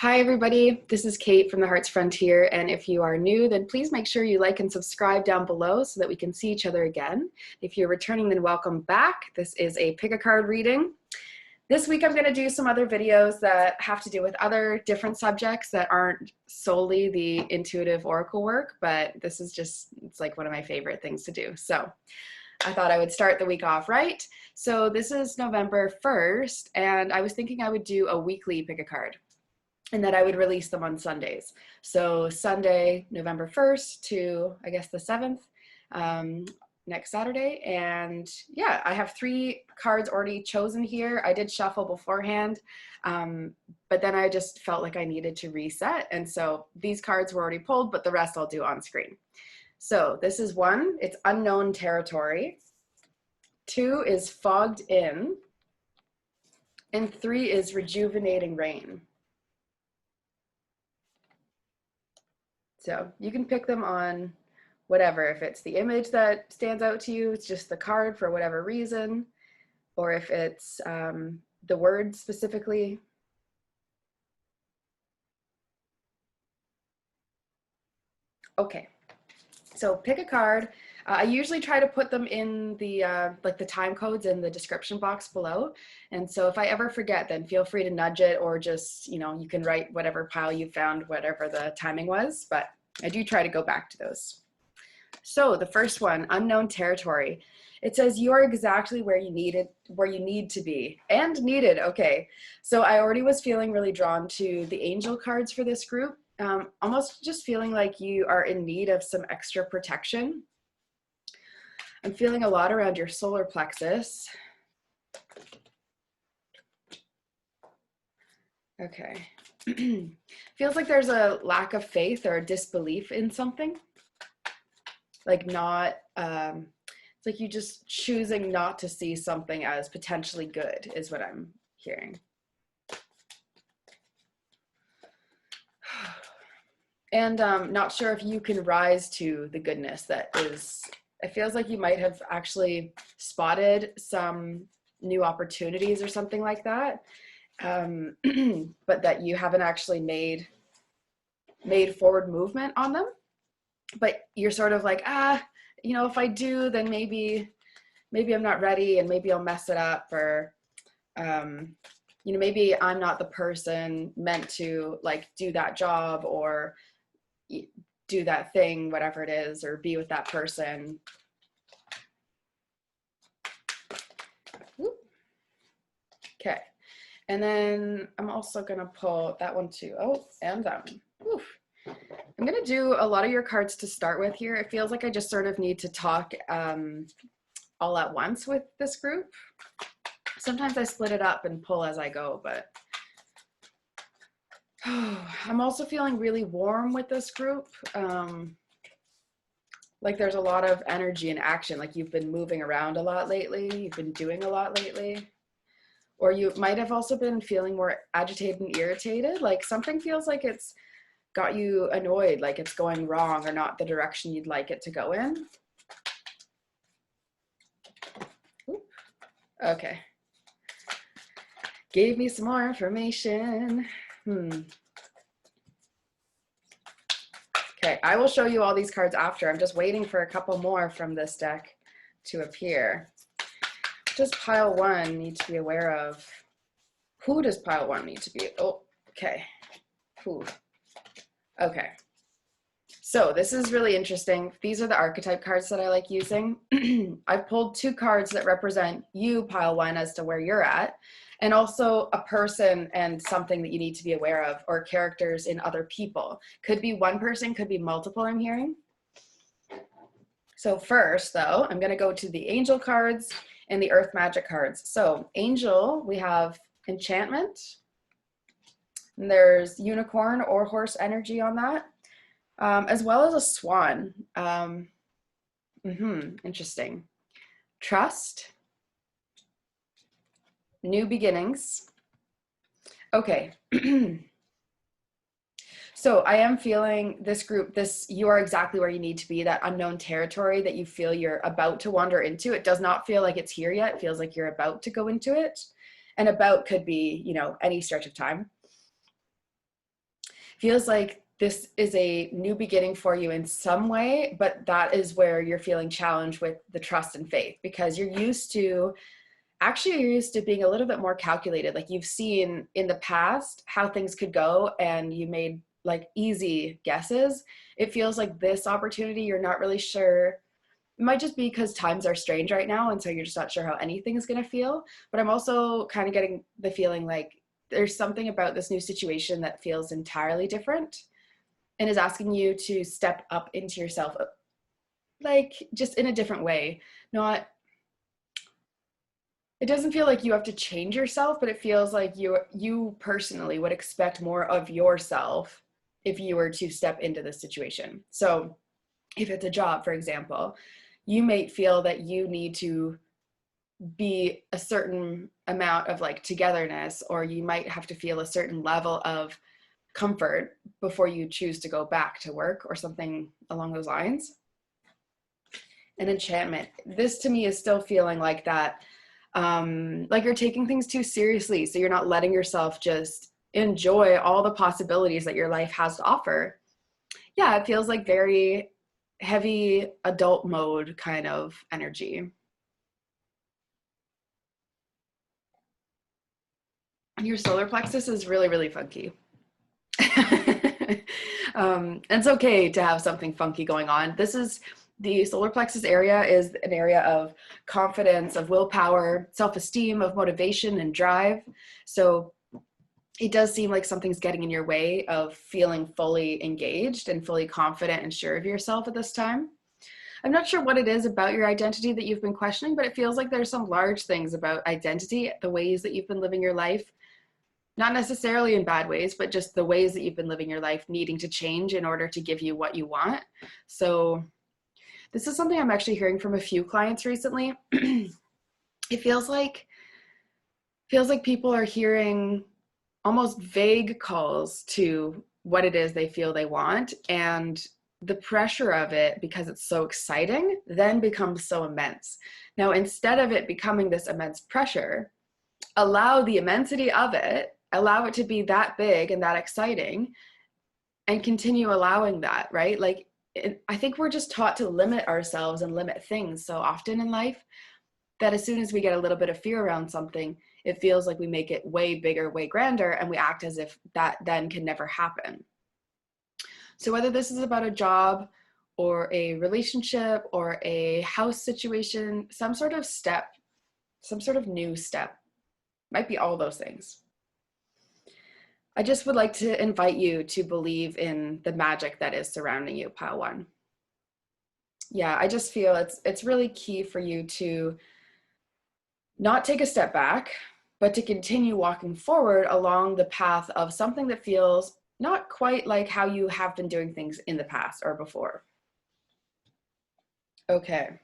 Hi, everybody. This is Kate from the Heart's Frontier. And if you are new, then please make sure you like and subscribe down below so that we can see each other again. If you're returning, then welcome back. This is a pick a card reading. This week, I'm going to do some other videos that have to do with other different subjects that aren't solely the intuitive oracle work, but this is just, it's like one of my favorite things to do. So I thought I would start the week off right. So this is November 1st, and I was thinking I would do a weekly pick a card, and that I would release them on Sundays. So Sunday, November 1st to, I guess, the 7th, next Saturday. And yeah, I have 3 cards already chosen here. I did shuffle beforehand, but then I just felt like I needed to reset. And so these cards were already pulled, but the rest I'll do on screen. So this is 1, it's unknown territory. 2 is fogged in. And 3 is rejuvenating rain. So you can pick them on whatever, if it's the image that stands out to you, it's just the card for whatever reason, or if it's the word specifically. Okay, so pick a card. I usually try to put them in the like the time codes in the description box below. And so if I ever forget, then feel free to nudge it, or just, you know, you can write whatever pile you found, whatever the timing was, but I do try to go back to those. So the first one, unknown territory. It says you are exactly where you need to be and needed. Okay, so I already was feeling really drawn to the angel cards for this group. Almost just feeling like you are in need of some extra protection. I'm feeling a lot around your solar plexus. Okay. Feels like there's a lack of faith or a disbelief in something. Like not, it's like you just choosing not to see something as potentially good is what I'm hearing. And not sure if you can rise to the goodness that is, it feels like you might have actually spotted some new opportunities or something like that, but that you haven't actually made forward movement on them. But you're sort of like, you know, if I do, then maybe I'm not ready, and maybe I'll mess it up, or you know, maybe I'm not the person meant to like do that job or do that thing, whatever it is, or be with that person. Okay, and then I'm also gonna pull that one too. Oh, and that one. Oof. I'm gonna do a lot of your cards to start with here. It feels like I just sort of need to talk all at once with this group. Sometimes I split it up and pull as I go, but I'm also feeling really warm with this group. Like there's a lot of energy and action, like you've been moving around a lot lately, you've been doing a lot lately. Or you might have also been feeling more agitated and irritated, like something feels like it's got you annoyed, like it's going wrong or not the direction you'd like it to go in. Ooh. Okay. Gave me some more information. Okay, I will show you all these cards after. I'm just waiting for a couple more from this deck to appear. Does pile 1 need to be aware of? Who does pile 1 need to be? Oh, okay. Who? Okay. So this is really interesting. These are the archetype cards that I like using. I've pulled 2 cards that represent you, pile 1, as to where you're at, and also a person and something that you need to be aware of, or characters in other people. Could be one person, could be multiple, I'm hearing. So first, though, I'm going to go to the angel cards and the earth magic cards. So angel, we have enchantment. And there's unicorn or horse energy on that, as well as a swan. Interesting. Trust. New beginnings. Okay. So I am feeling this group, you are exactly where you need to be, that unknown territory that you feel you're about to wander into. It does not feel like it's here yet. It feels like you're about to go into it. And about could be, you know, any stretch of time. Feels like this is a new beginning for you in some way, but that is where you're feeling challenged with the trust and faith, because you're used to being a little bit more calculated. Like you've seen in the past how things could go and you made like easy guesses. It feels like this opportunity, you're not really sure. It might just be because times are strange right now, and so you're just not sure how anything is going to feel. But I'm also kind of getting the feeling like there's something about this new situation that feels entirely different and is asking you to step up into yourself, like just in a different way. Not, it doesn't feel like you have to change yourself, but it feels like you personally would expect more of yourself if you were to step into this situation. So if it's a job, for example, you may feel that you need to be a certain amount of like togetherness, or you might have to feel a certain level of comfort before you choose to go back to work or something along those lines. An enchantment. This to me is still feeling like that, like you're taking things too seriously. So you're not letting yourself just enjoy all the possibilities that your life has to offer. Yeah, it feels like very heavy adult mode kind of energy. Your solar plexus is really, really funky. And it's okay to have something funky going on. The solar plexus area is an area of confidence, of willpower, self-esteem, of motivation and drive. So it does seem like something's getting in your way of feeling fully engaged and fully confident and sure of yourself at this time. I'm not sure what it is about your identity that you've been questioning, but it feels like there's some large things about identity, the ways that you've been living your life, not necessarily in bad ways, but just the ways that you've been living your life needing to change in order to give you what you want. So this is something I'm actually hearing from a few clients recently. It feels like people are hearing almost vague calls to what it is they feel they want, and the pressure of it, because it's so exciting, then becomes so immense. Now, instead of it becoming this immense pressure, allow the immensity of it, allow it to be that big and that exciting, and continue allowing that, right? Like, I think we're just taught to limit ourselves and limit things so often in life that as soon as we get a little bit of fear around something, it feels like we make it way bigger, way grander, and we act as if that then can never happen. So whether this is about a job or a relationship or a house situation, some sort of step, some sort of new step, might be all those things. I just would like to invite you to believe in the magic that is surrounding you, pile one. Yeah, I just feel it's really key for you to not take a step back, but to continue walking forward along the path of something that feels not quite like how you have been doing things in the past or before. Okay,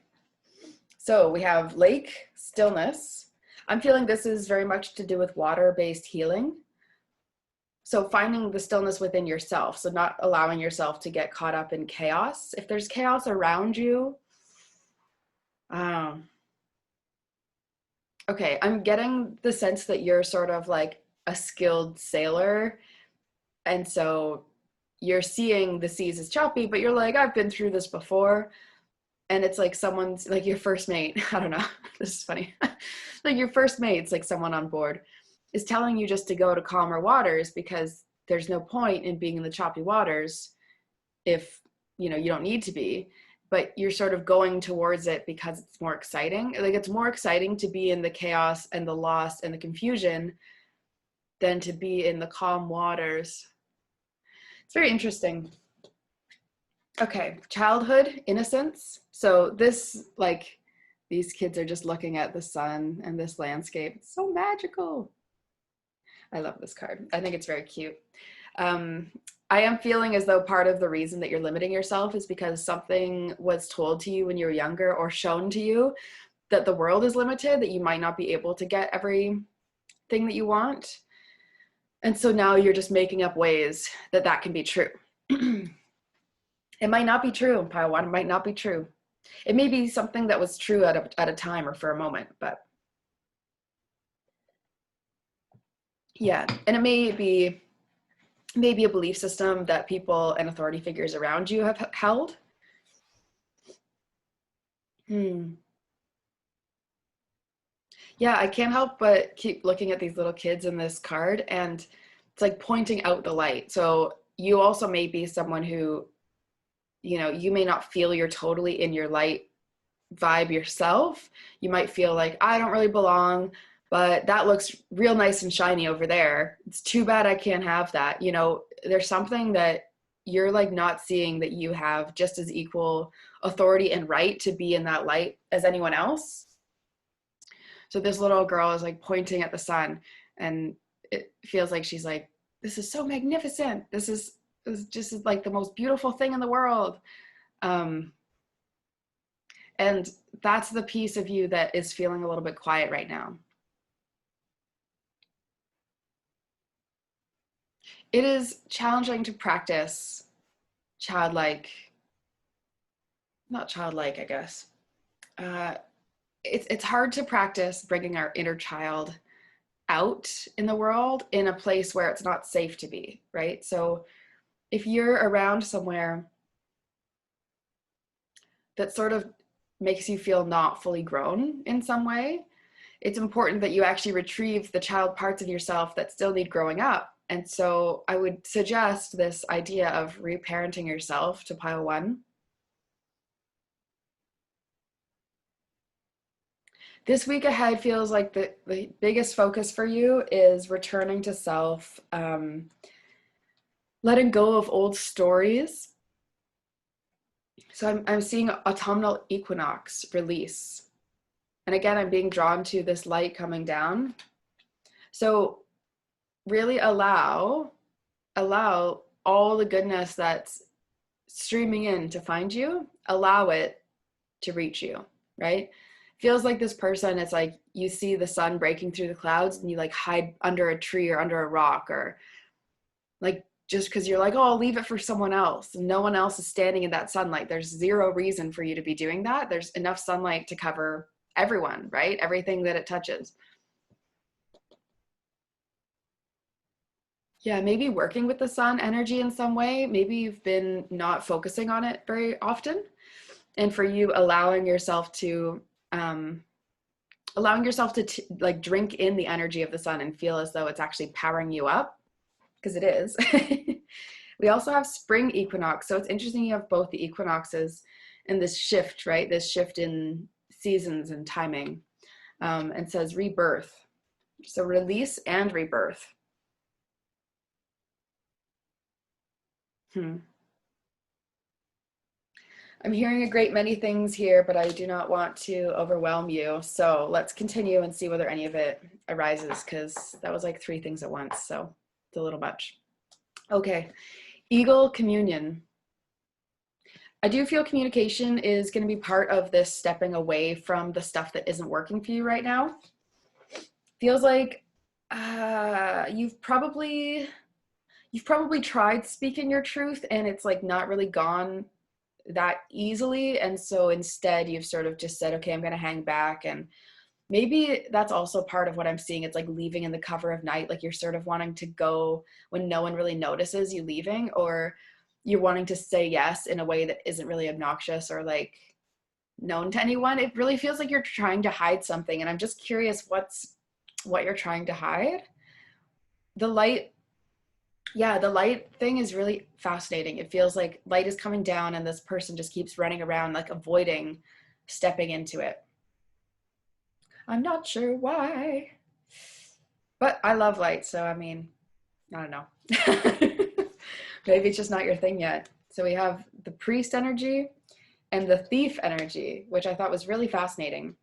so we have lake, stillness. I'm feeling this is very much to do with water-based healing. So finding the stillness within yourself, so not allowing yourself to get caught up in chaos. If there's chaos around you, okay, I'm getting the sense that you're sort of like a skilled sailor, and so you're seeing the seas as choppy, but you're like, I've been through this before. And it's like someone's like your first mate. I don't know. This is funny. Like your first mate's like someone on board is telling you just to go to calmer waters because there's no point in being in the choppy waters if you don't need to be, but you're sort of going towards it because it's more exciting. Like it's more exciting to be in the chaos and the loss and the confusion than to be in the calm waters. It's very interesting. Okay, childhood, innocence. So this, like, these kids are just looking at the sun and this landscape. It's so magical. I love this card. I think it's very cute. I am feeling as though part of the reason that you're limiting yourself is because something was told to you when you were younger or shown to you that the world is limited, that you might not be able to get everything that you want. And so now you're just making up ways that that can be true. It might not be true, pile one. It might not be true. It may be something that was true at a time or for a moment, but yeah. And it may be maybe a belief system that people and authority figures around you have held. Hmm. Yeah, I can't help but keep looking at these little kids in this card, and it's like pointing out the light. So you also may be someone who, you may not feel you're totally in your light vibe yourself. You might feel like, I don't really belong, but that looks real nice and shiny over there. It's too bad I can't have that. There's something that you're like not seeing, that you have just as equal authority and right to be in that light as anyone else. So this little girl is like pointing at the sun, and it feels like she's like, this is so magnificent. This is just like the most beautiful thing in the world. Um, and that's the piece of you that is feeling a little bit quiet right now. It is challenging to practice childlike, not childlike, I guess. Uh, it's hard to practice bringing our inner child out in the world in a place where it's not safe to be, right? So if you're around somewhere that sort of makes you feel not fully grown in some way, it's important that you actually retrieve the child parts of yourself that still need growing up. And so I would suggest this idea of reparenting yourself to pile one. This week ahead feels like the biggest focus for you is returning to self, letting go of old stories. So I'm seeing autumnal equinox release. And again, I'm being drawn to this light coming down. So really allow all the goodness that's streaming in to find you, allow it to reach you, right? Feels like this person, it's like you see the sun breaking through the clouds and you like hide under a tree or under a rock, or like just because you're like, oh, I'll leave it for someone else. And no one else is standing in that sunlight. There's zero reason for you to be doing that. There's enough sunlight to cover everyone, right? Everything that it touches. Yeah, maybe working with the sun energy in some way. Maybe you've been not focusing on it very often. And for you, um, allowing yourself to like drink in the energy of the sun and feel as though it's actually powering you up, because it is. We also have spring equinox. So it's interesting you have both the equinoxes and this shift, right? This shift in seasons and timing. And says rebirth. So release and rebirth. Hmm. I'm hearing a great many things here, but I do not want to overwhelm you. So let's continue and see whether any of it arises, because that was like 3 things at once. So it's a little much. Okay, Eagle Communion. I do feel communication is going to be part of this stepping away from the stuff that isn't working for you right now. Feels like you've probably tried speaking your truth, and it's like not really gone that easily. And so instead you've sort of just said, okay, I'm going to hang back. And maybe that's also part of what I'm seeing. It's like leaving in the cover of night. Like you're sort of wanting to go when no one really notices you leaving, or you're wanting to say yes in a way that isn't really obnoxious or like known to anyone. It really feels like you're trying to hide something. And I'm just curious what you're trying to hide. The light, yeah, the light thing is really fascinating. It feels like light is coming down and this person just keeps running around, like avoiding stepping into it. I'm not sure why, but I love light. So, I mean, I don't know. Maybe it's just not your thing yet. So we have the priest energy and the thief energy, which I thought was really fascinating.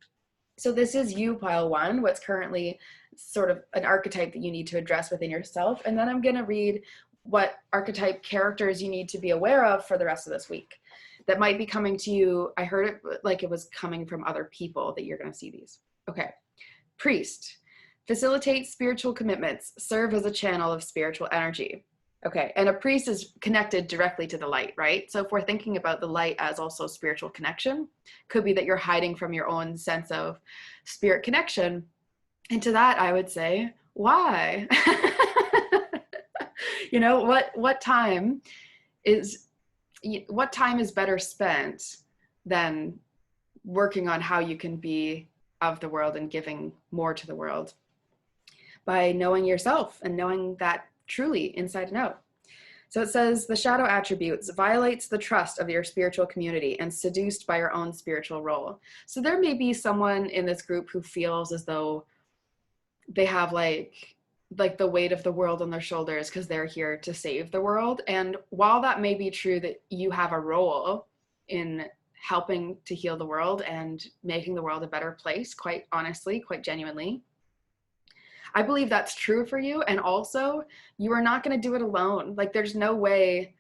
So this is you, pile one, what's currently sort of an archetype that you need to address within yourself. And then I'm going to read what archetype characters you need to be aware of for the rest of this week that might be coming to you. I heard it like it was coming from other people that you're going to see these. Okay. Priest. Facilitate spiritual commitments. Serve as a channel of spiritual energy. Okay, and a priest is connected directly to the light, right? So if we're thinking about the light as also spiritual connection, could be that you're hiding from your own sense of spirit connection. And to that, I would say, why? You know, what time is better spent than working on how you can be of the world and giving more to the world by knowing yourself and knowing that truly inside and out. So it says the shadow attributes violates the trust of your spiritual community and seduced by your own spiritual role. So there may be someone in this group who feels as though they have like the weight of the world on their shoulders because they're here to save the world. And while that may be true that you have a role in helping to heal the world and making the world a better place, quite honestly, quite genuinely, I believe that's true for you. And also, you are not going to do it alone. Like, there's no way.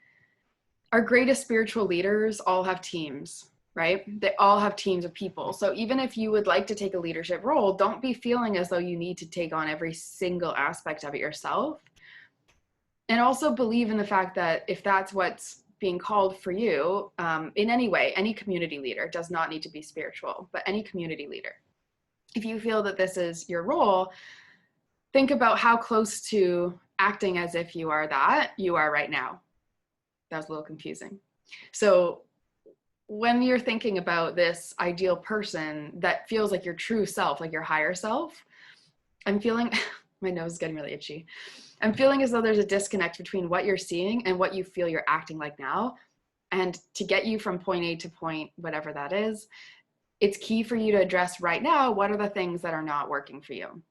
Our greatest spiritual leaders all have teams, right? They all have teams of people. So even if you would like to take a leadership role, don't be feeling as though you need to take on every single aspect of it yourself. And also believe in the fact that if that's what's being called for you, in any way, any community leader does not need to be spiritual, but any community leader. If you feel that this is your role, think about how close to acting as if you are that you are right now. That was a little confusing. So when you're thinking about this ideal person that feels like your true self, like your higher self, I'm feeling, my nose is getting really itchy. I'm feeling as though there's a disconnect between what you're seeing and what you feel you're acting like now. And to get you from point A to point, whatever that is, it's key for you to address right now, what are the things that are not working for you?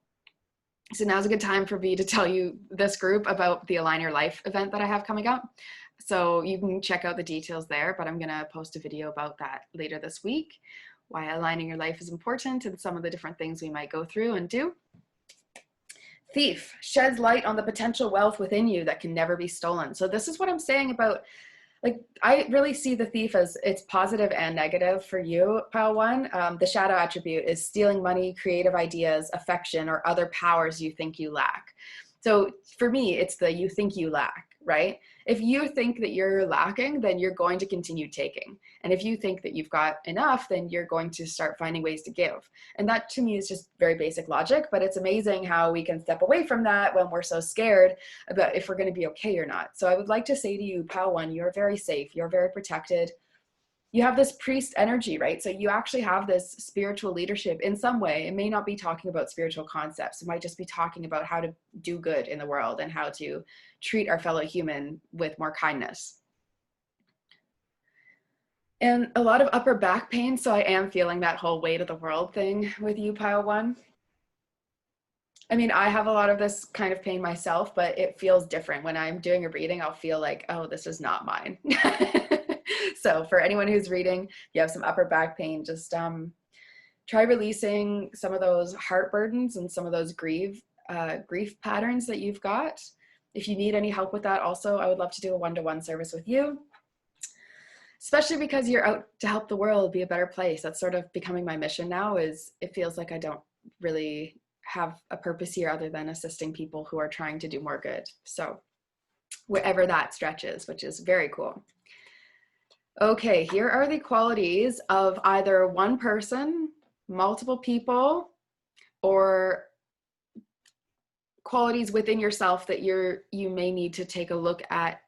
So now's a good time for me to tell you this group about the Align Your Life event that I have coming up. So you can check out the details there, but I'm gonna post a video about that later this week, why aligning your life is important and some of the different things we might go through and do. Thief sheds light on the potential wealth within you that can never be stolen. So this is what I'm saying about, like, I really see the thief as it's positive and negative for you, pile one. The shadow attribute is stealing money, creative ideas, affection, or other powers you think you lack. So for me, it's the you think you lack, right? If you think that you're lacking, then you're going to continue taking. And if you think that you've got enough, then you're going to start finding ways to give. And that to me is just very basic logic, but it's amazing how we can step away from that when we're so scared about if we're going to be okay or not. So I would like to say to you, pile one, you're very safe, you're very protected. You have this priest energy, right? So you actually have this spiritual leadership in some way. It may not be talking about spiritual concepts. It might just be talking about how to do good in the world and how to treat our fellow human with more kindness. And a lot of upper back pain. So I am feeling that whole weight of the world thing with you, pile one. I mean, I have a lot of this kind of pain myself, but it feels different. When I'm doing a reading, I'll feel like, oh, this is not mine. So for anyone who's reading, if you have some upper back pain, just try releasing some of those heart burdens and some of those grief patterns that you've got. If you need any help with that also, I would love to do a one-to-one service with you, especially because you're out to help the world be a better place. That's sort of becoming my mission now. Is it feels like I don't really have a purpose here other than assisting people who are trying to do more good. So wherever that stretches, which is very cool. Okay, here are the qualities of either one person, multiple people, or qualities within yourself that you may need to take a look at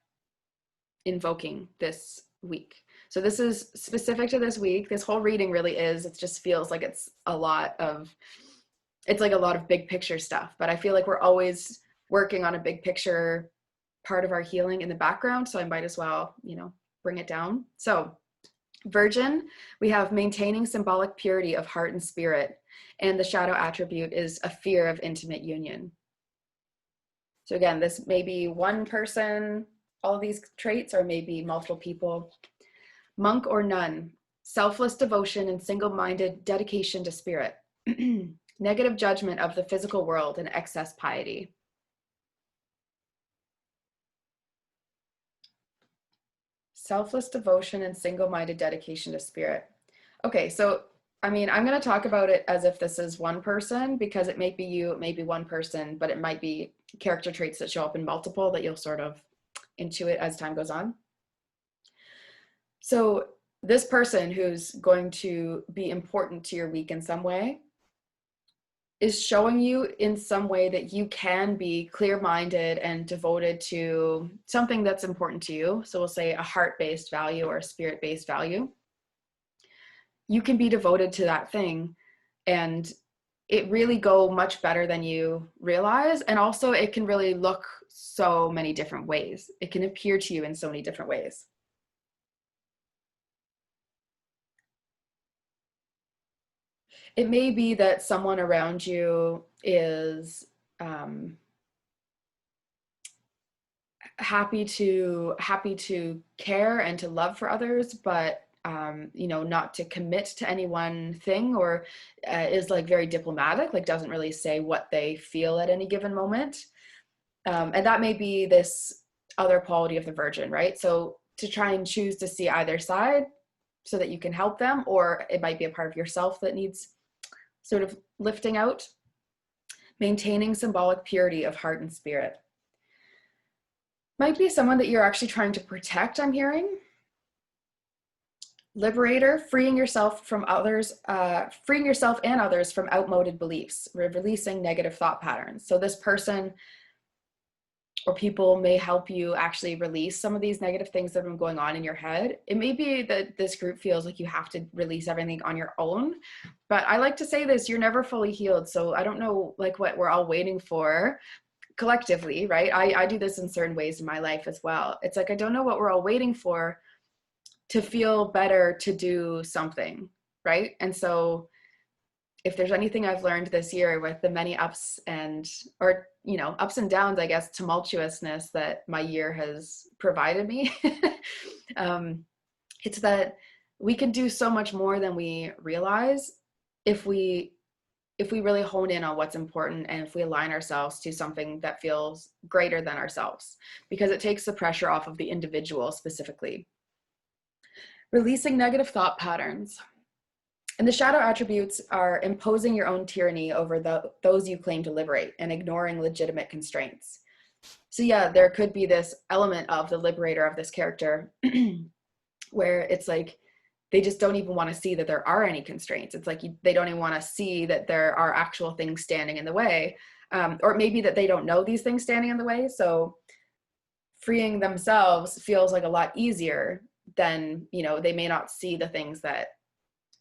invoking this week. So this is specific to this week. This whole reading really is, it just feels like it's like a lot of big picture stuff, but I feel like we're always working on a big picture part of our healing in the background. So I might as well, bring it down. So Virgin, we have maintaining symbolic purity of heart and spirit. And the shadow attribute is a fear of intimate union. So again, this may be one person, all of these traits, or maybe multiple people. Monk or nun, selfless devotion and single-minded dedication to spirit. Negative judgment of the physical world and excess piety. Selfless devotion and single-minded dedication to spirit. Okay, so I mean, I'm going to talk about it as if this is one person, because it may be you, it may be one person, but it might be character traits that show up in multiple that you'll sort of intuit as time goes on. So this person who's going to be important to your week in some way, is showing you in some way that you can be clear-minded and devoted to something that's important to you. So we'll say a heart-based value or a spirit-based value. You can be devoted to that thing and it really go much better than you realize. And also it can really look so many different ways. It can appear to you in so many different ways. It may be that someone around you is happy to care and to love for others, but you know, not to commit to any one thing, or is like very diplomatic, like doesn't really say what they feel at any given moment. And that may be this other quality of the Virgin, right? So to try and choose to see either side so that you can help them, or it might be a part of yourself that needs sort of lifting out. Maintaining symbolic purity of heart and spirit. Might be someone that you're actually trying to protect, I'm hearing. Liberator, freeing yourself from others, freeing yourself and others from outmoded beliefs, releasing negative thought patterns. So this person or people may help you actually release some of these negative things that have been going on in your head. It may be that this group feels like you have to release everything on your own, but I like to say this, you're never fully healed. So I don't know like what we're all waiting for collectively, right? I do this in certain ways in my life as well. It's like, I don't know what we're all waiting for to feel better to do something, right? And so if there's anything I've learned this year with the many ups and, or, you know, ups and downs, I guess, tumultuousness that my year has provided me, it's that we can do so much more than we realize if we really hone in on what's important and if we align ourselves to something that feels greater than ourselves, because it takes the pressure off of the individual specifically. Releasing negative thought patterns. And the shadow attributes are imposing your own tyranny over those you claim to liberate and ignoring legitimate constraints. So yeah, there could be this element of the liberator of this character where it's like, they just don't even want to see that there are any constraints. It's like they don't even want to see that there are actual things standing in the way. Or maybe that they don't know these things standing in the way. So freeing themselves feels like a lot easier than, you know, they may not see the things that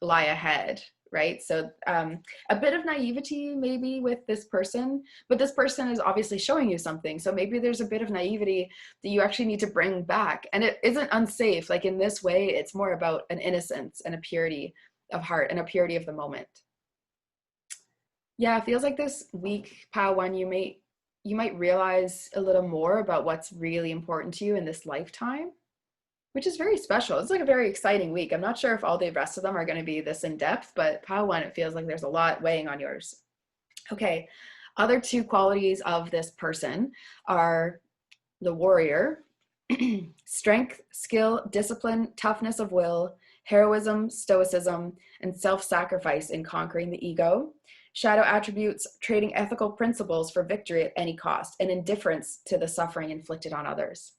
lie ahead, right? So a bit of naivety maybe with this person, but this person is obviously showing you something. So maybe there's a bit of naivety that you actually need to bring back. And it isn't unsafe. Like in this way, it's more about an innocence and a purity of heart and a purity of the moment. Yeah, it feels like this week, Pile One, you might realize a little more about what's really important to you in this lifetime, which is very special. It's like a very exciting week. I'm not sure if all the rest of them are going to be this in depth, but Pile One, it feels like there's a lot weighing on yours. Okay, other two qualities of this person are the warrior, strength, skill, discipline, toughness of will, heroism, stoicism, and self-sacrifice in conquering the ego. Shadow attributes, trading ethical principles for victory at any cost, and indifference to the suffering inflicted on others.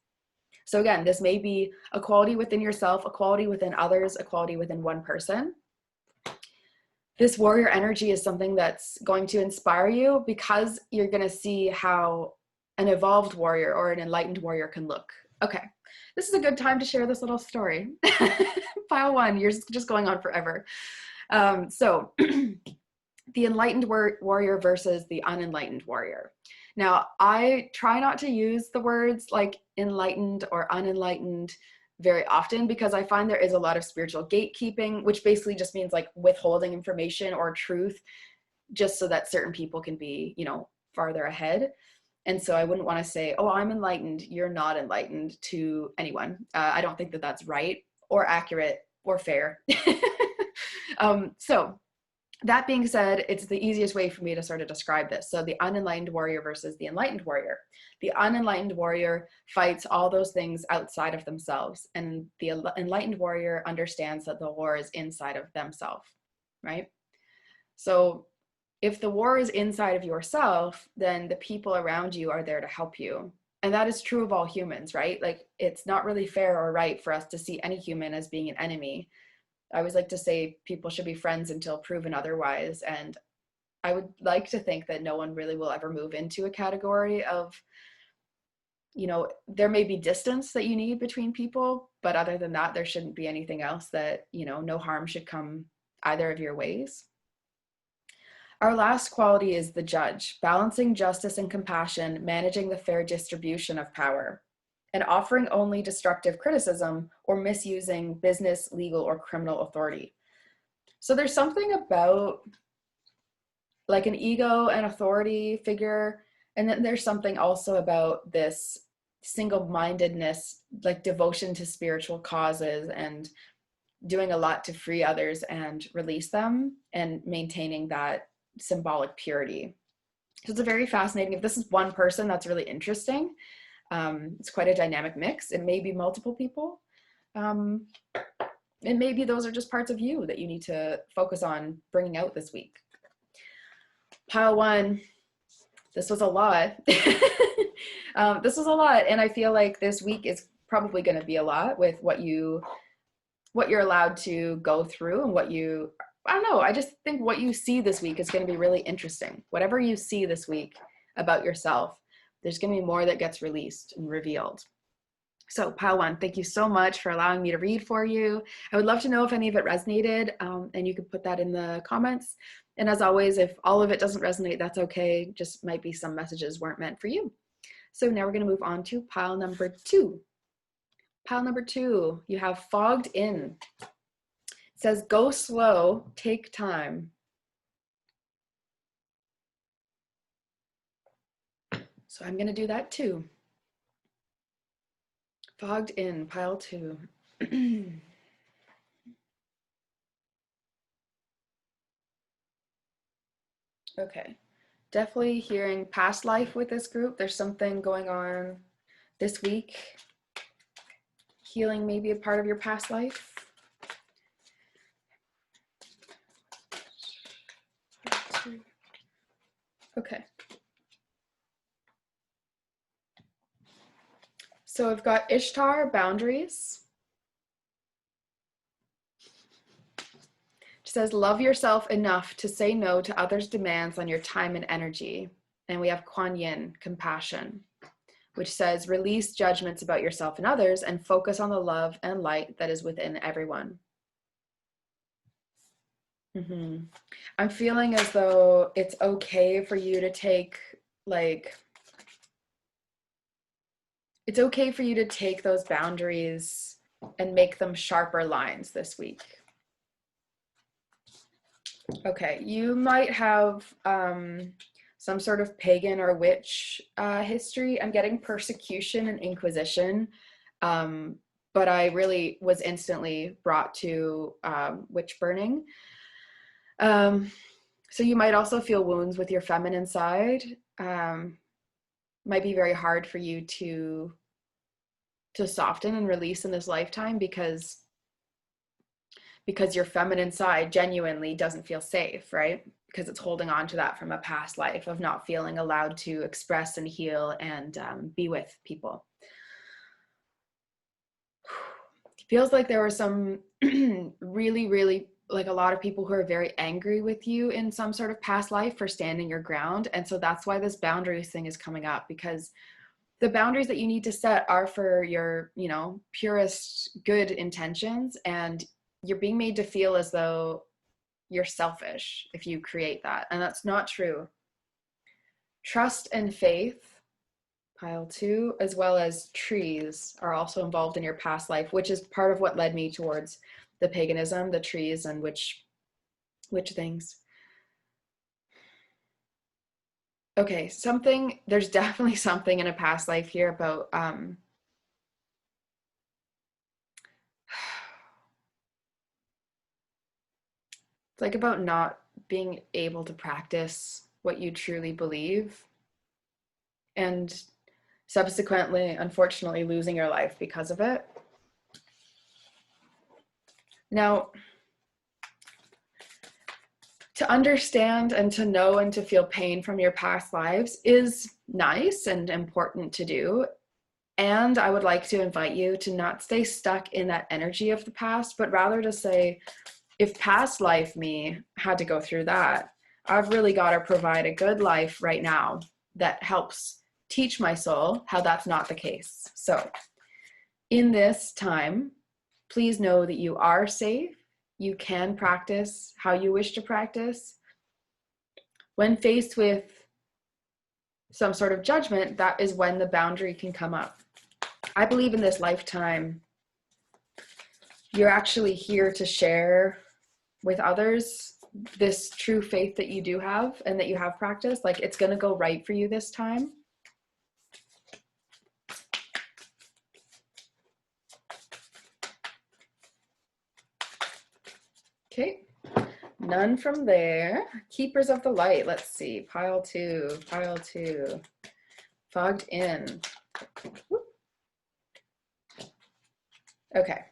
So again, this may be a quality within yourself, a quality within others, a quality within one person. This warrior energy is something that's going to inspire you because you're going to see how an evolved warrior or an enlightened warrior can look. Okay, this is a good time to share this little story. Pile One, you're just going on forever. So the enlightened warrior versus the unenlightened warrior. Now, I try not to use the words like enlightened or unenlightened very often because I find there is a lot of spiritual gatekeeping, which basically just means like withholding information or truth just so that certain people can be, you know, farther ahead. And so I wouldn't want to say, oh, I'm enlightened, you're not enlightened to anyone. I don't think that that's right or accurate or fair. So that being said, it's the easiest way for me to sort of describe this. So the unenlightened warrior versus the enlightened warrior. The unenlightened warrior fights all those things outside of themselves. And the enlightened warrior understands that the war is inside of themselves, right? So if the war is inside of yourself, then the people around you are there to help you. And that is true of all humans, right? Like it's not really fair or right for us to see any human as being an enemy. I always like to say people should be friends until proven otherwise. And I would like to think that no one really will ever move into a category of, there may be distance that you need between people, but other than that, there shouldn't be anything else that, no harm should come either of your ways. Our last quality is the judge, balancing justice and compassion, managing the fair distribution of power, and offering only destructive criticism or misusing business, legal, or criminal authority. So there's something about like an ego and authority figure, and then there's something also about this single-mindedness, like devotion to spiritual causes and doing a lot to free others and release them and maintaining that symbolic purity. So it's a very fascinating, if this is one person, that's really interesting. It's quite a dynamic mix. It may be multiple people. And maybe those are just parts of you that you need to focus on bringing out this week. Pile 1, this was a lot. This was a lot, and I feel like this week is probably going to be a lot with what you're allowed to go through and I don't know, I just think what you see this week is going to be really interesting. Whatever you see this week about yourself, there's going to be more that gets released and revealed. So pile 1, thank you so much for allowing me to read for you. I would love to know if any of it resonated, and you could put that in the comments. And as always, if all of it doesn't resonate, that's okay. Just might be some messages weren't meant for you. So now we're going to move on to pile number 2. Pile number 2, you have fogged in. It says, go slow, take time. So I'm going to do that too. Fogged in, pile 2. Okay, definitely hearing past life with this group. There's something going on this week. Healing maybe a part of your past life. Okay. So I've got Ishtar, boundaries. It says, love yourself enough to say no to others' demands on your time and energy. And we have Kuan Yin, compassion, which says, release judgments about yourself and others and focus on the love and light that is within everyone. I'm feeling as though it's okay for you to take, it's okay for you to take those boundaries and make them sharper lines this week. Okay, you might have some sort of pagan or witch history. I'm getting persecution and inquisition, but I really was instantly brought to witch burning. So you might also feel wounds with your feminine side. Might be very hard for you to soften and release in this lifetime because your feminine side genuinely doesn't feel safe, right? Because it's holding on to that from a past life of not feeling allowed to express and heal and be with people. It feels like there were some really, really, like a lot of people who are very angry with you in some sort of past life for standing your ground. And so that's why this boundaries thing is coming up, because the boundaries that you need to set are for your, purest good intentions, and you're being made to feel as though you're selfish if you create that. And that's not true. Trust and faith, pile 2, as well as trees are also involved in your past life, which is part of what led me towards the paganism, the trees, and which things. Okay, there's definitely something in a past life here about it's like about not being able to practice what you truly believe, and subsequently, unfortunately, losing your life because of it. Now, to understand and to know and to feel pain from your past lives is nice and important to do. And I would like to invite you to not stay stuck in that energy of the past, but rather to say, if past life me had to go through that, I've really got to provide a good life right now that helps teach my soul how that's not the case. So in this time, please know that you are safe. You can practice how you wish to practice. When faced with some sort of judgment, that is when the boundary can come up. I believe in this lifetime, you're actually here to share with others this true faith that you do have and that you have practiced. Like, it's going to go right for you this time. Okay, none from there. Keepers of the light. Let's see. Pile two. Fogged in. Okay.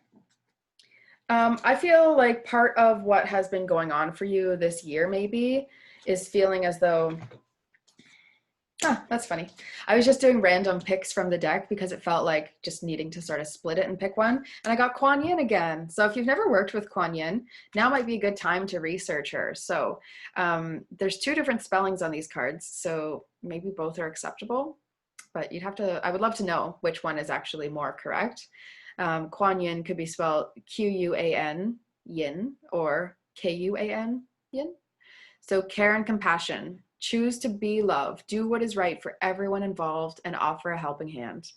I feel like part of what has been going on for you this year maybe is feeling as though, that's funny. I was just doing random picks from the deck because it felt like just needing to sort of split it and pick one. And I got Kuan Yin again. So if you've never worked with Kuan Yin, now might be a good time to research her. So there's 2 different spellings on these cards. So maybe both are acceptable, but I would love to know which one is actually more correct. Kuan Yin could be spelled Q-U-A-N, yin, or K-U-A-N, yin. So care and compassion. Choose to be love. Do what is right for everyone involved and offer a helping hand.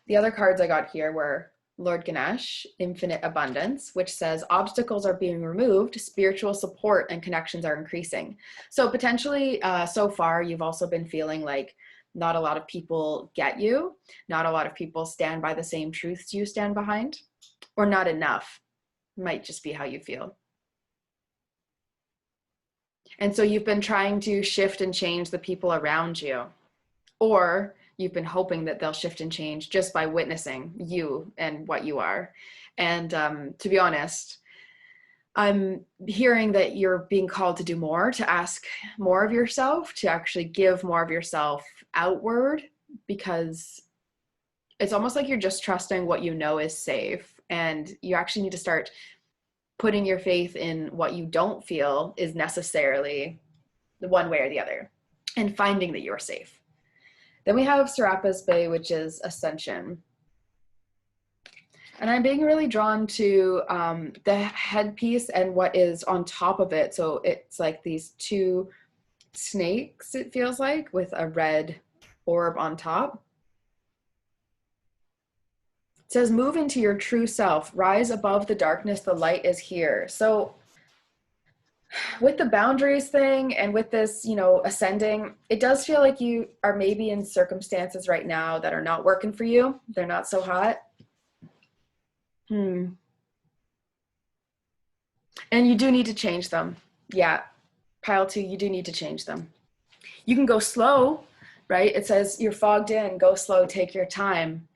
The other cards I got here were Lord Ganesh, Infinite Abundance, which says obstacles are being removed, spiritual support and connections are increasing. So potentially so far you've also been feeling like not a lot of people get you, not a lot of people stand by the same truths you stand behind, or not enough. Might just be how you feel. And so you've been trying to shift and change the people around you, or you've been hoping that they'll shift and change just by witnessing you and what you are. And to be honest, I'm hearing that you're being called to do more, to ask more of yourself, to actually give more of yourself outward, because it's almost like you're just trusting what you know is safe. And you actually need to start putting your faith in what you don't feel is necessarily the one way or the other, and finding that you're safe. Then we have Serapis Bay, which is Ascension. And I'm being really drawn to the headpiece and what is on top of it. So it's like these 2 snakes, it feels like, with a red orb on top. It says, move into your true self, rise above the darkness, the light is here. So with the boundaries thing and with this, ascending, it does feel like you are maybe in circumstances right now that are not working for you. They're not so hot. And you do need to change them. Yeah. Pile 2, you do need to change them. You can go slow, right? It says you're fogged in, go slow, take your time.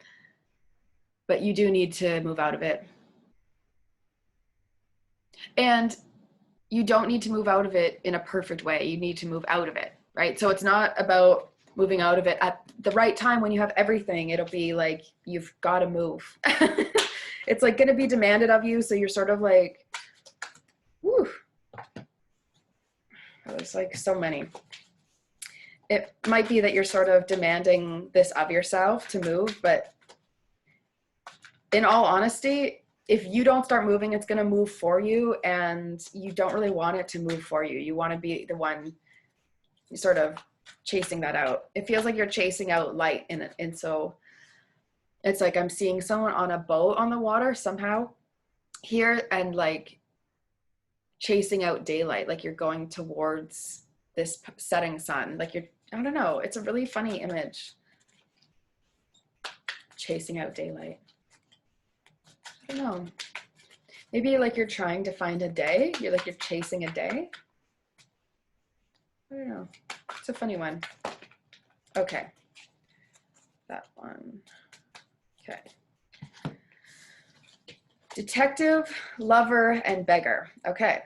But you do need to move out of it. And you don't need to move out of it in a perfect way. You need to move out of it, right? So it's not about moving out of it at the right time when you have everything. It'll be like, you've got to move. It's like going to be demanded of you. So you're sort of like, whew. There's like so many. It might be that you're sort of demanding this of yourself to move, but in all honesty, if you don't start moving, it's going to move for you, and you don't really want it to move for you. You want to be the one sort of chasing that out. It feels like you're chasing out light in it. And so it's like I'm seeing someone on a boat on the water somehow here, and like chasing out daylight, like you're going towards this setting sun. Like I don't know. It's a really funny image. Chasing out daylight. I don't know. Maybe like you're trying to find a day. You're chasing a day. I don't know. It's a funny one. Okay. That one. Okay. Detective, lover, and beggar. Okay.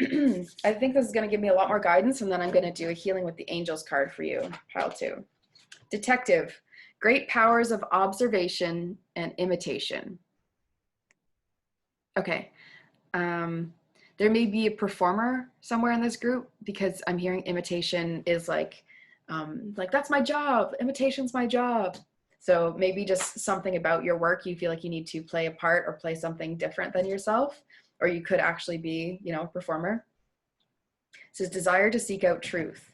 I think this is going to give me a lot more guidance, and then I'm going to do a healing with the angels card for you, pile 2. Detective, great powers of observation and imitation. Okay. There may be a performer somewhere in this group, because I'm hearing imitation is like that's my job. Imitation's my job. So maybe just something about your work, you feel like you need to play a part or play something different than yourself, or you could actually be, a performer. It says desire to seek out truth,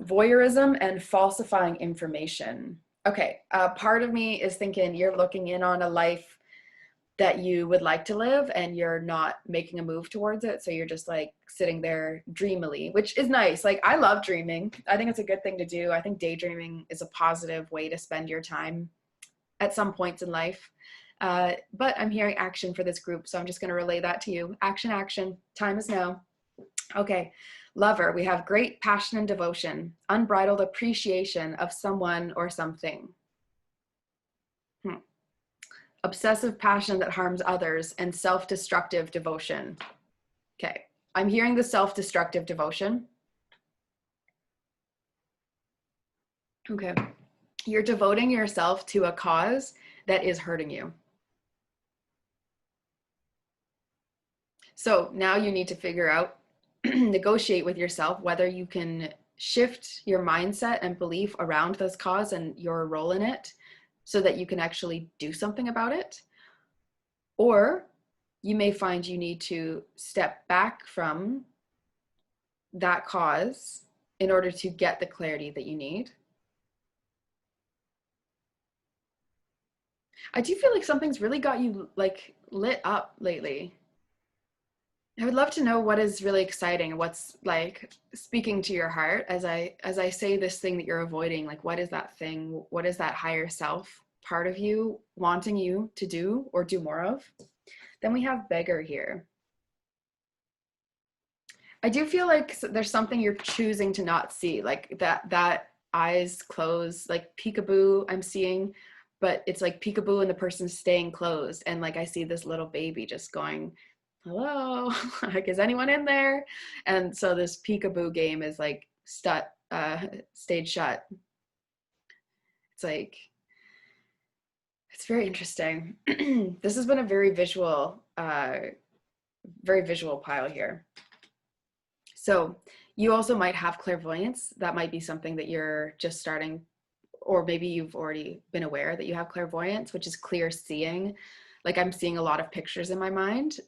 voyeurism, and falsifying information. Okay, part of me is thinking you're looking in on a life that you would like to live and you're not making a move towards it. So you're just like sitting there dreamily, which is nice. Like, I love dreaming. I think it's a good thing to do. I think daydreaming is a positive way to spend your time at some points in life. But I'm hearing action for this group, so I'm just going to relay that to you. Action, action. Time is now. Okay. Lover, we have great passion and devotion, unbridled appreciation of someone or something. Obsessive passion that harms others, and self-destructive devotion. Okay, I'm hearing the self-destructive devotion. Okay, you're devoting yourself to a cause that is hurting you. So now you need to figure out, negotiate with yourself whether you can shift your mindset and belief around this cause and your role in it so that you can actually do something about it. Or you may find you need to step back from that cause in order to get the clarity that you need. I do feel like something's really got you like lit up lately. I would love to know what is really exciting, what's like speaking to your heart as I say this thing that you're avoiding. Like, what is that thing? What is that higher self part of you wanting you to do or do more of? Then we have beggar here. I do feel like there's something you're choosing to not see, like that eyes closed, like peekaboo I'm seeing, but it's like peekaboo and the person's staying closed. And like, I see this little baby just going, hello, like, is anyone in there? And so this peekaboo game is like stayed shut. It's like, it's very interesting. This has been a very visual pile here. So you also might have clairvoyance. That might be something that you're just starting, or maybe you've already been aware that you have clairvoyance, which is clear seeing. Like, I'm seeing a lot of pictures in my mind.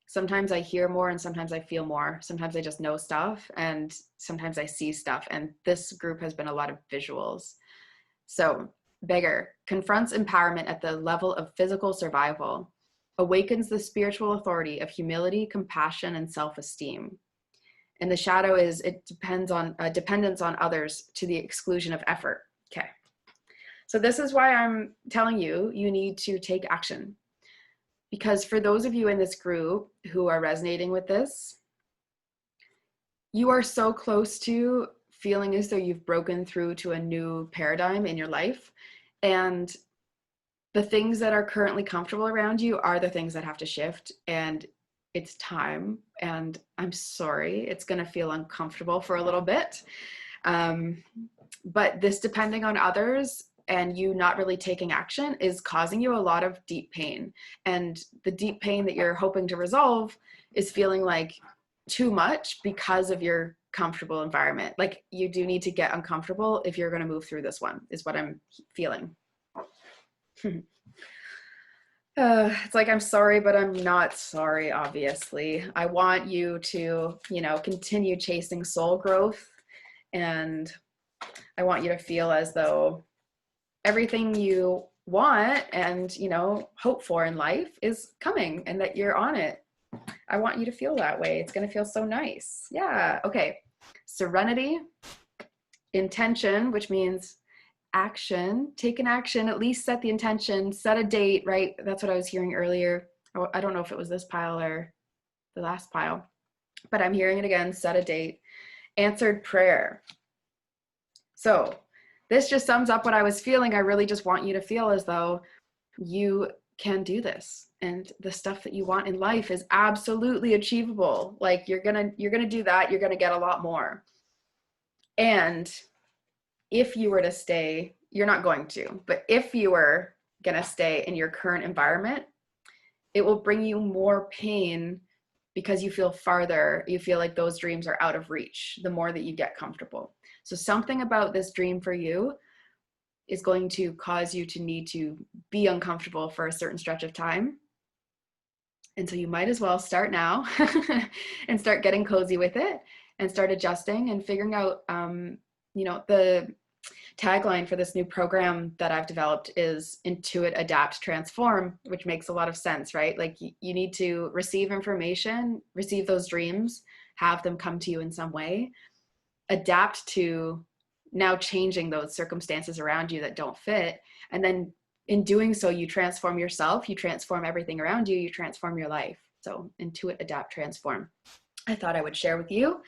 Sometimes I hear more and sometimes I feel more. Sometimes I just know stuff and sometimes I see stuff. And this group has been a lot of visuals. So beggar confronts empowerment at the level of physical survival, awakens the spiritual authority of humility, compassion, and self-esteem. And the shadow is, it depends on dependence on others to the exclusion of effort. Okay. So this is why I'm telling you, you need to take action. Because for those of you in this group who are resonating with this, you are so close to feeling as though you've broken through to a new paradigm in your life. And the things that are currently comfortable around you are the things that have to shift. And it's time, and I'm sorry, it's going to feel uncomfortable for a little bit. But this depending on others and you not really taking action is causing you a lot of deep pain. And the deep pain that you're hoping to resolve is feeling like too much because of your comfortable environment. Like, you do need to get uncomfortable if you're going to move through this one, is what I'm feeling. It's like, I'm sorry, but I'm not sorry, obviously. I want you to, continue chasing soul growth. And I want you to feel as though everything you want and, hope for in life is coming and that you're on it. I want you to feel that way. It's going to feel so nice. Yeah. Okay. Serenity, intention, which means action, take an action, at least set the intention, set a date, right? That's what I was hearing earlier. I don't know if it was this pile or the last pile, but I'm hearing it again, set a date. Answered prayer. So this just sums up what I was feeling. I really just want you to feel as though you can do this, and the stuff that you want in life is absolutely achievable. Like, you're gonna do that, you're gonna get a lot more. And if you were to stay, you're not going to, but if you were going to stay in your current environment, it will bring you more pain because you feel farther, you feel like those dreams are out of reach the more that you get comfortable. So something about this dream for you is going to cause you to need to be uncomfortable for a certain stretch of time. And so you might as well start now and start getting cozy with it and start adjusting and figuring out, the tagline for this new program that I've developed is intuit, adapt, transform, which makes a lot of sense, right? Like you need to receive information, receive those dreams, have them come to you in some way, adapt to now changing those circumstances around you that don't fit. And then in doing so, you transform yourself, you transform everything around you, you transform your life. So intuit, adapt, transform. I thought I would share with you.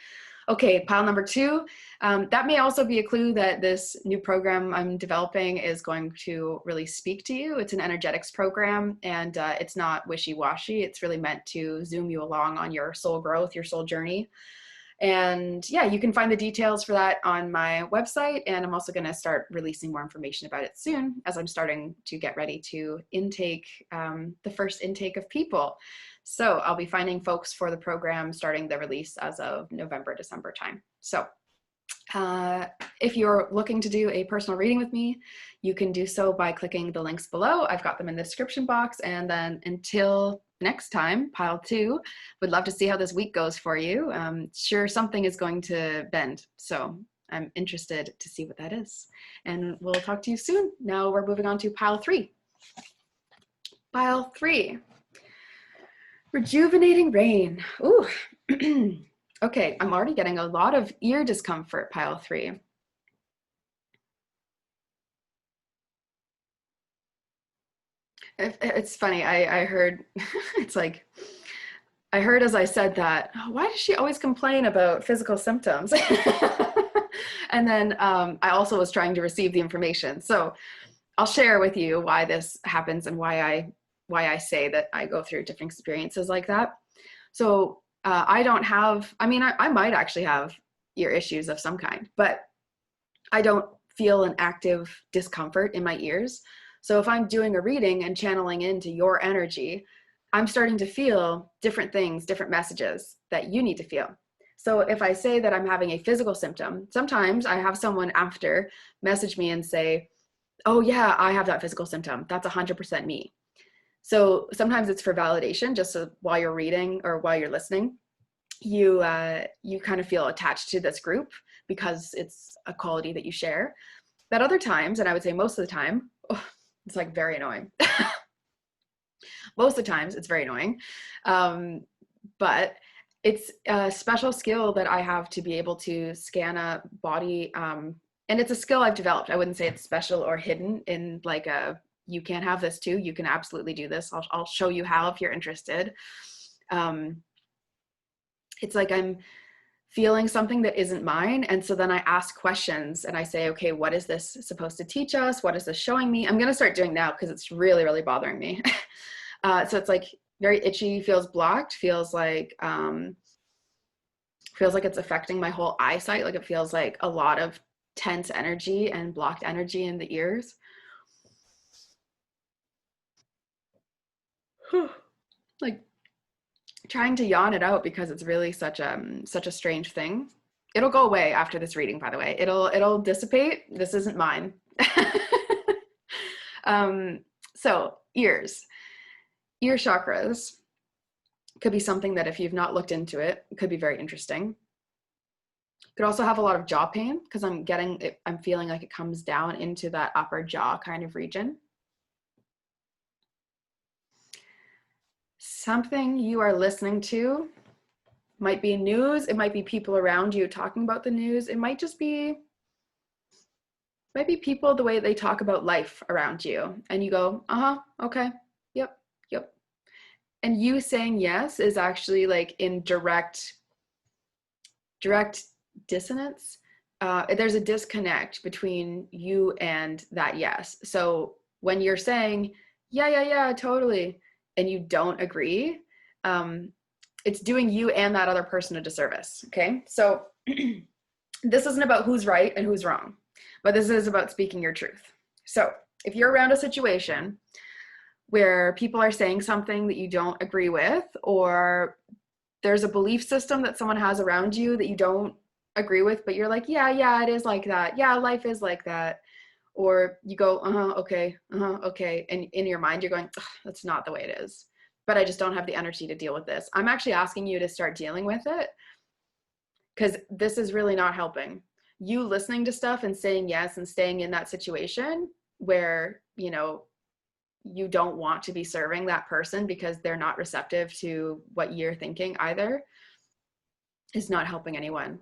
Okay, pile number 2. That may also be a clue that this new program I'm developing is going to really speak to you. It's an energetics program, and it's not wishy-washy. It's really meant to zoom you along on your soul growth, your soul journey. And yeah, you can find the details for that on my website. And I'm also going to start releasing more information about it soon as I'm starting to get ready to intake the first intake of people. So I'll be finding folks for the program starting the release as of November, December time. So if you're looking to do a personal reading with me, you can do so by clicking the links below. I've got them in the description box. And then until next time, pile 2, would love to see how this week goes for you. Sure, something is going to bend. So I'm interested to see what that is. And we'll talk to you soon. Now we're moving on to pile 3. Pile 3. Rejuvenating rain. Ooh. Okay, I'm already getting a lot of ear discomfort, pile 3. It's funny, I heard, it's like, I heard as I said that, oh, why does she always complain about physical symptoms? And then I also was trying to receive the information. So I'll share with you why this happens and why I say that I go through different experiences like that. So I don't have, I might actually have ear issues of some kind, but I don't feel an active discomfort in my ears. So if I'm doing a reading and channeling into your energy, I'm starting to feel different things, different messages that you need to feel. So if I say that I'm having a physical symptom, sometimes I have someone after message me and say, oh yeah, I have that physical symptom. That's 100% me. So sometimes it's for validation, just so while you're reading or while you're listening, you kind of feel attached to this group because it's a quality that you share. But other times, and I would say most of the time, it's like very annoying. Most of the times it's very annoying. But it's a special skill that I have to be able to scan a body. And it's a skill I've developed. I wouldn't say it's special or hidden in like you can't have this too. You can absolutely do this. I'll show you how if you're interested. It's like I'm feeling something that isn't mine. And so then I ask questions and I say, okay, what is this supposed to teach us? What is this showing me? I'm going to start doing now because it's really, really bothering me. So it's like very itchy, feels blocked, feels like it's affecting my whole eyesight. Like it feels like a lot of tense energy and blocked energy in the ears. Like trying to yawn it out because it's really such a strange thing. It'll go away after this reading, by the way. It'll dissipate. This isn't mine. So ears. Ear chakras could be something that if you've not looked into it, could be very interesting. Could also have a lot of jaw pain because I'm feeling like it comes down into that upper jaw kind of region. Something you are listening to might be news. It might be people around you talking about the news. It might just be people, the way they talk about life around you. And you go, okay, yep. And you saying yes is actually like in direct dissonance. There's a disconnect between you and that yes. So when you're saying, yeah, totally, and you don't agree, it's doing you and that other person a disservice, okay? So this isn't about who's right and who's wrong, but this is about speaking your truth. So if you're around a situation where people are saying something that you don't agree with, or there's a belief system that someone has around you that you don't agree with, but you're like, yeah, it is like that. Yeah, life is like that. Or you go, okay, okay. And in your mind, you're going, that's not the way it is. But I just don't have the energy to deal with this. I'm actually asking you to start dealing with it, because this is really not helping. You listening to stuff and saying yes and staying in that situation where, you don't want to be serving that person because they're not receptive to what you're thinking either, is not helping anyone.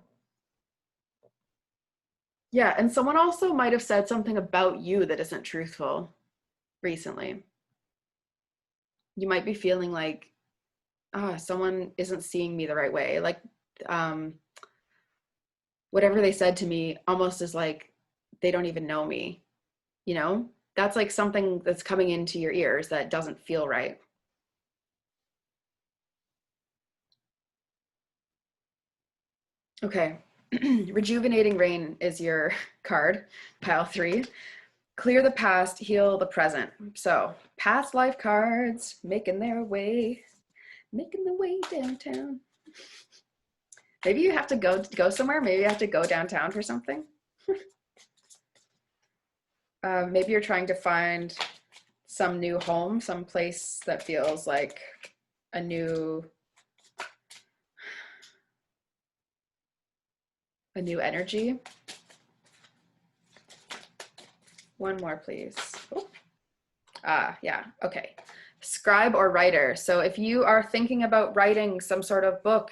Yeah, and someone also might have said something about you that isn't truthful recently. You might be feeling like, someone isn't seeing me the right way. Like, whatever they said to me almost is like they don't even know me, That's like something that's coming into your ears that doesn't feel right. Okay. Rejuvenating Rain is your card, pile 3. Clear the past, heal the present. So, past life cards making their way downtown. Maybe you have to go somewhere. Maybe you have to go downtown for something. Maybe you're trying to find some new home, some place that feels like a new energy. One more, please. Oh. Yeah, okay. Scribe or writer. So if you are thinking about writing some sort of book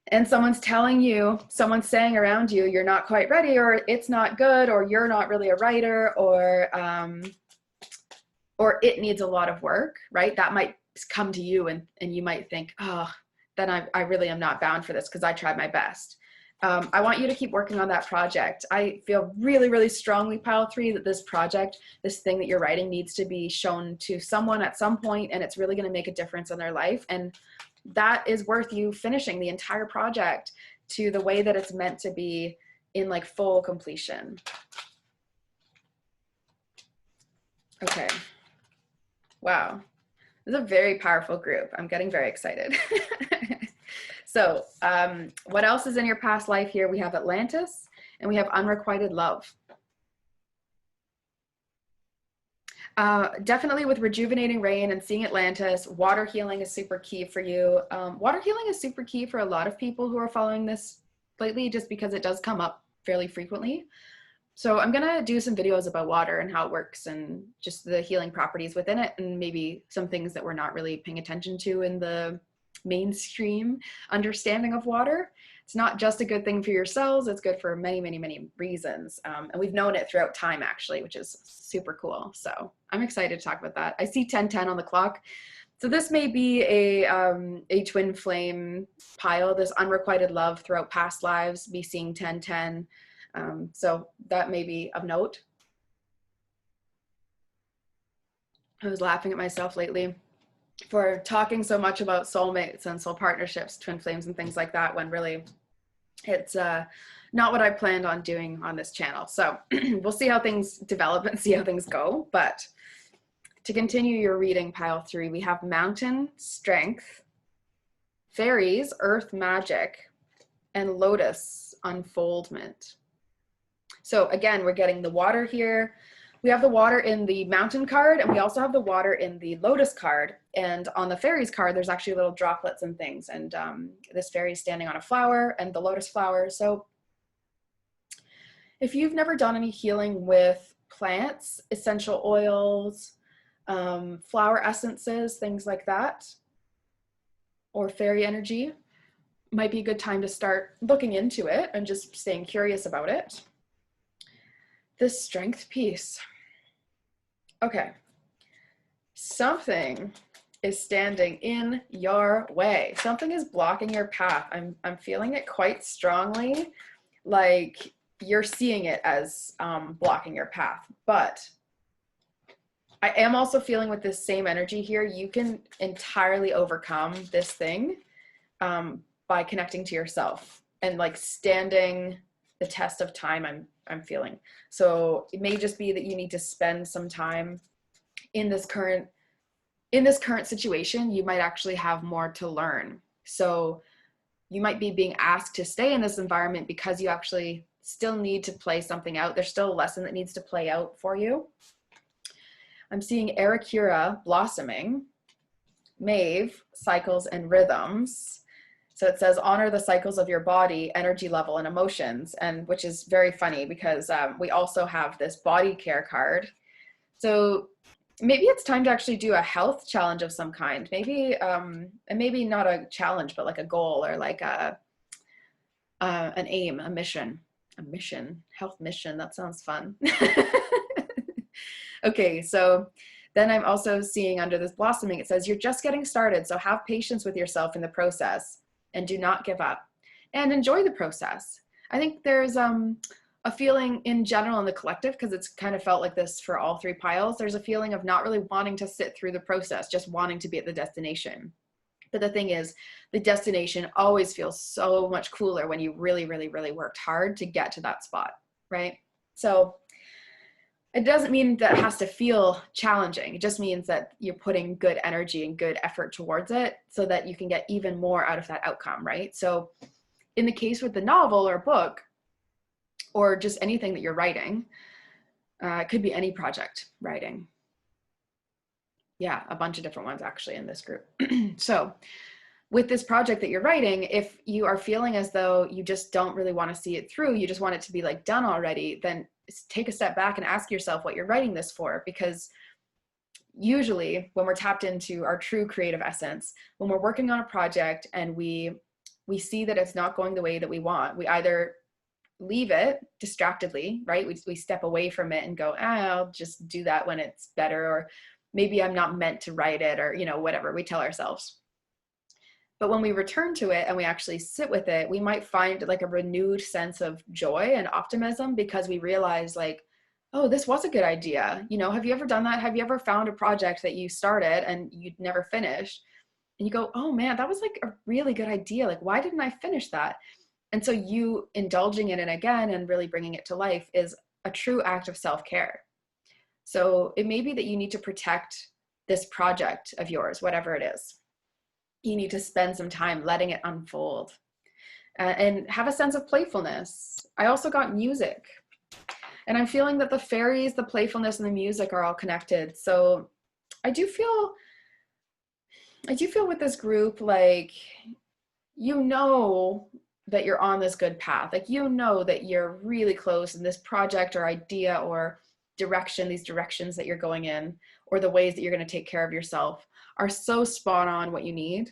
and someone's saying around you, you're not quite ready, or it's not good, or you're not really a writer, or it needs a lot of work, right? That might come to you and you might think, then I really am not bound for this because I tried my best. I want you to keep working on that project. I feel really, really strongly, pile 3, that this project, this thing that you're writing, needs to be shown to someone at some point, and it's really going to make a difference in their life. And that is worth you finishing the entire project to the way that it's meant to be, in like full completion. Okay. Wow. This is a very powerful group. I'm getting very excited. So what else is in your past life here? We have Atlantis and we have unrequited love. Definitely with Rejuvenating Rain and seeing Atlantis, water healing is super key for you. Water healing is super key for a lot of people who are following this lately, just because it does come up fairly frequently. So I'm gonna do some videos about water and how it works and just the healing properties within it, and maybe some things that we're not really paying attention to in the mainstream understanding of water. It's not just a good thing for your cells, it's good for many, many, many reasons. And we've known it throughout time, actually, which is super cool. So I'm excited to talk about that. I see 1010 on the clock. So this may be a twin flame pile, this unrequited love throughout past lives, be seeing 1010. So that may be of note. I was laughing at myself lately for talking so much about soulmates and soul partnerships, twin flames and things like that, when really it's not what I planned on doing on this channel. So we'll see how things develop and see how things go. But to continue your reading, pile 3, we have mountain strength, fairies, earth magic, and lotus unfoldment. So again, we're getting the water here. We have the water in the mountain card, and we also have the water in the lotus card. And on the fairies card, there's actually little droplets and things. And this fairy is standing on a flower and the lotus flower. So if you've never done any healing with plants, essential oils, flower essences, things like that, or fairy energy, might be a good time to start looking into it and just staying curious about it. This strength piece. Okay, something is standing in your way. Something is blocking your path. I'm feeling it quite strongly, like you're seeing it as blocking your path. But I am also feeling with this same energy here, you can entirely overcome this thing by connecting to yourself and like standing the test of time. I'm feeling. So it may just be that you need to spend some time in this current situation. You might actually have more to learn. So you might be being asked to stay in this environment because you actually still need to play something out. There's still a lesson that needs to play out for you. I'm seeing Arikura blossoming, Maeve, cycles and rhythms. So it says honor the cycles of your body, energy level, and emotions, and which is very funny because we also have this body care card. So maybe it's time to actually do a health challenge of some kind. Maybe, and maybe not a challenge, but like a goal or like an aim, a mission, health mission. That sounds fun. Okay, so then I'm also seeing under this blossoming, it says you're just getting started. So have patience with yourself in the process and do not give up and enjoy the process. I think there's a feeling in general in the collective, because it's kind of felt like this for all three piles, there's a feeling of not really wanting to sit through the process, just wanting to be at the destination. But the thing is, the destination always feels so much cooler when you really, really, really worked hard to get to that spot, right? So it doesn't mean that it has to feel challenging. It just means that you're putting good energy and good effort towards it so that you can get even more out of that outcome, right? So in the case with the novel or book, or just anything that you're writing, it could be any project writing. Yeah, a bunch of different ones actually in this group. So with this project that you're writing, if you are feeling as though you just don't really want to see it through, you just want it to be like done already, then take a step back and ask yourself what you're writing this for. Because usually when we're tapped into our true creative essence, when we're working on a project and we see that it's not going the way that we want, we either leave it distractedly, right? We step away from it and go, I'll just do that when it's better, or maybe I'm not meant to write it, or, you know, whatever we tell ourselves. But when we return to it and we actually sit with it, we might find like a renewed sense of joy and optimism, because we realize like, oh, this was a good idea. You know, have you ever done that? Have you ever found a project that you started and you'd never finished? And you go, oh man, that was like a really good idea. Like, why didn't I finish that? And so you indulging in it again and really bringing it to life is a true act of self-care. So it may be that you need to protect this project of yours, whatever it is. You need to spend some time letting it unfold and have a sense of playfulness. I also got music, and I'm feeling that the fairies, the playfulness, and the music are all connected. So I do feel with this group, like, you know that you're on this good path. Like, you know that you're really close, and this project or idea or direction, these directions that you're going in, or the ways that you're going to take care of yourself are so spot on what you need.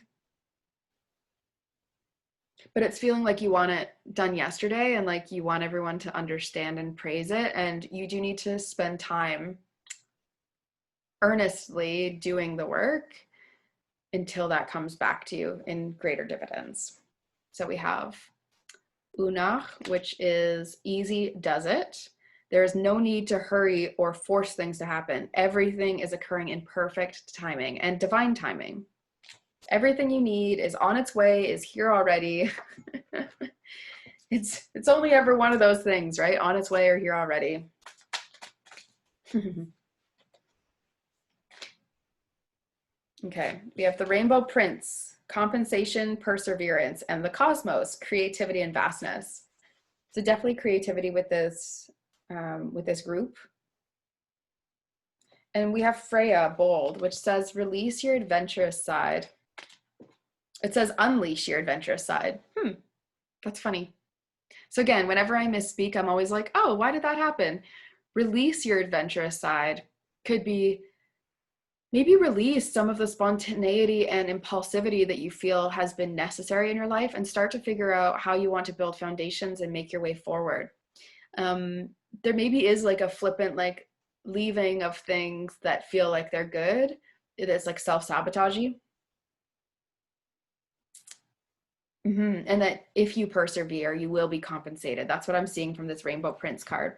But it's feeling like you want it done yesterday, and like you want everyone to understand and praise it. And you do need to spend time earnestly doing the work until that comes back to you in greater dividends. So we have Unach, which is easy does it. There is no need to hurry or force things to happen. Everything is occurring in perfect timing and divine timing. Everything you need is on its way, is here already. It's only ever one of those things, right? On its way or here already. Okay, we have the Rainbow Prince, compensation, perseverance, and the cosmos, creativity and vastness. So definitely creativity with this group. And we have Freya, bold, which says release your adventurous side. It says unleash your adventurous side. That's funny. So again, whenever I misspeak, I'm always like, oh, why did that happen? Release your adventurous side could be maybe release some of the spontaneity and impulsivity that you feel has been necessary in your life, and start to figure out how you want to build foundations and make your way forward. There maybe is like a flippant, like, leaving of things that feel like they're good. It is like self-sabotagey. And that if you persevere, you will be compensated. That's what I'm seeing from this Rainbow Prince card.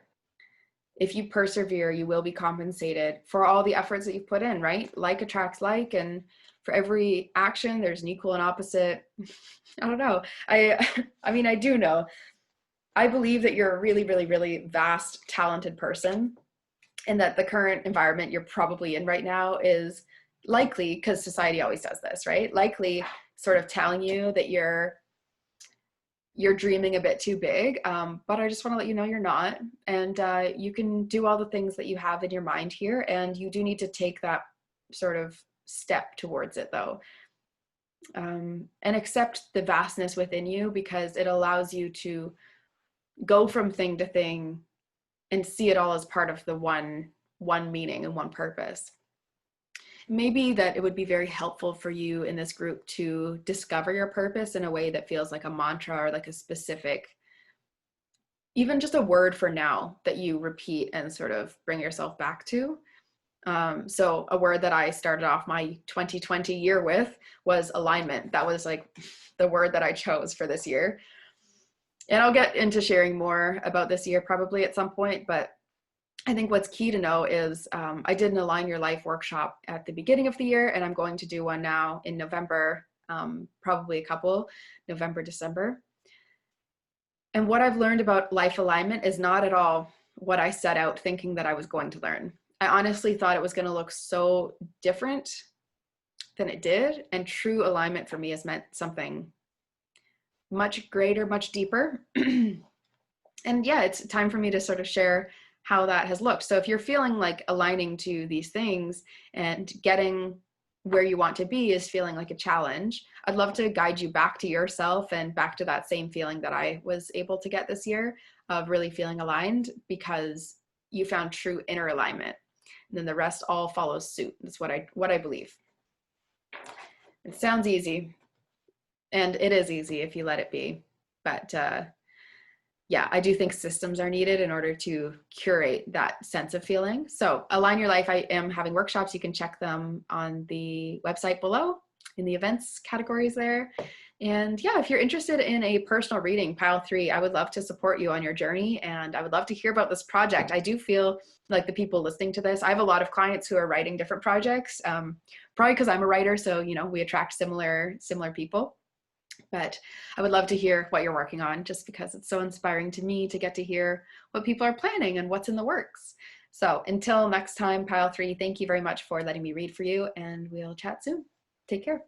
If you persevere, you will be compensated for all the efforts that you've put in, right? Like attracts like, and for every action, there's an equal and opposite. I don't know. I mean, I do know. I believe that you're a really, really, really vast, talented person, and that the current environment you're probably in right now is likely, because society always does this, right? Likely sort of telling you that you're dreaming a bit too big, but I just want to let you know you're not, and you can do all the things that you have in your mind here, and you do need to take that sort of step towards it though, and accept the vastness within you, because it allows you to go from thing to thing and see it all as part of the one meaning and one purpose. Maybe that it would be very helpful for you in this group to discover your purpose in a way that feels like a mantra, or like a specific, even just a word for now that you repeat and sort of bring yourself back to. So a word that I started off my 2020 year with was alignment. That was like the word that I chose for this year. And I'll get into sharing more about this year probably at some point, but I think what's key to know is I did an Align Your Life workshop at the beginning of the year, and I'm going to do one now in November, probably a couple, November, December. And what I've learned about life alignment is not at all what I set out thinking that I was going to learn. I honestly thought it was going to look so different than it did, and true alignment for me has meant something much greater, much deeper. And yeah, it's time for me to sort of share how that has looked. So if you're feeling like aligning to these things and getting where you want to be is feeling like a challenge, I'd love to guide you back to yourself and back to that same feeling that I was able to get this year of really feeling aligned, because you found true inner alignment. And then the rest all follows suit. That's what I believe. It sounds easy, and it is easy if you let it be. But yeah, I do think systems are needed in order to curate that sense of feeling. So Align Your Life, I am having workshops. You can check them on the website below in the events categories there. And yeah, if you're interested in a personal reading, Pile 3, I would love to support you on your journey, and I would love to hear about this project. I do feel like the people listening to this, I have a lot of clients who are writing different projects, probably because I'm a writer, so we attract similar people. But I would love to hear what you're working on, just because it's so inspiring to me to get to hear what people are planning and what's in the works. So until next time, Pile 3, thank you very much for letting me read for you, and we'll chat soon. Take care.